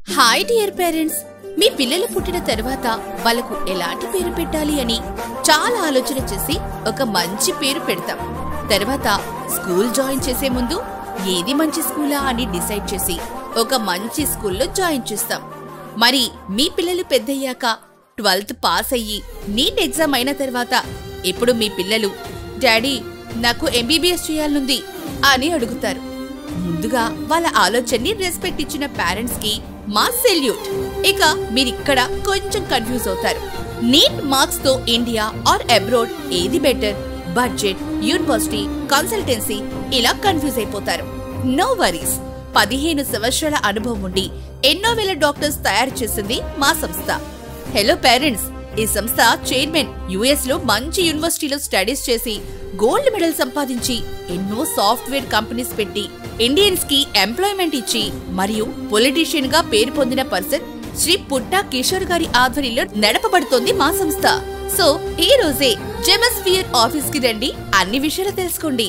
Hi dear parents, మీ పిల్లలు పుట్టిన తర్వాత వాళ్ళకు ఎలాంటి పేరు పెట్టాలి అని చాలా ఆలోచన చేసి ఒక మంచి పేరు పెడతాం. తర్వాత స్కూల్ జాయిన్ చేసే ముందు ఏది మంచి స్కూలా అని డిసైడ్ చేసి ఒక మంచి స్కూల్లో జాయిన్ చేస్తాం. మరి మీ పిల్లలు పెద్దయ్యాక 12th పాస్ అయ్యి నీట్ ఎగ్జామ్ అయిన తర్వాత ఇప్పుడు మీ పిల్లలు డాడీ నాకు ఎంబీబీఎస్ చేయాలనుంది అని అడుగుతారు. ముందుగా వాళ్ళ ఆలోచనని రెస్పెక్ట్ ఇచ్చిన పేరెంట్స్ కి మా సెల్యూట్. ఇక మీరిక్కడ కొంచెం కన్ఫ్యూజ్ అవుతారు. నీట్ మార్క్స్ తో ఇండియా ఆర్ అబ్రాడ్ ఏది బెటర్, బడ్జెట్, యూనివర్సిటీ, కన్సల్టెన్సీ ఇలా కన్ఫ్యూజ్ అయిపోతారు. నో వరీస్, 15 సంవత్సరాల అనుభవం ఉండి ఎన్నో వేల డాక్టర్స్ తయారు చేసింది మా సంస్థ. హలో పేరెంట్స్, ఈ సంస్థ చైర్మన్ యుఎస్ లో మంచి యూనివర్సిటీలో స్టడీస్ చేసి గోల్డ్ మెడల్ సంపాదించి ఎన్నో సాఫ్ట్వేర్ కంపెనీస్ పెట్టి ఇండియన్స్ కి ఎంప్లాయ్మెంట్ ఇచ్చి మరియు పొలిటీషియన్ గా పేరు పొందిన పర్సన్ శ్రీ పుట్టా కిషోర్ గారి ఆధ్వర్యంలో నడపబడుతోంది మా సంస్థ. సో ఈ రోజే జెమస్ఫియర్ ఆఫీస్ కి రండి, అన్ని విషయాలు తెలుసుకోండి.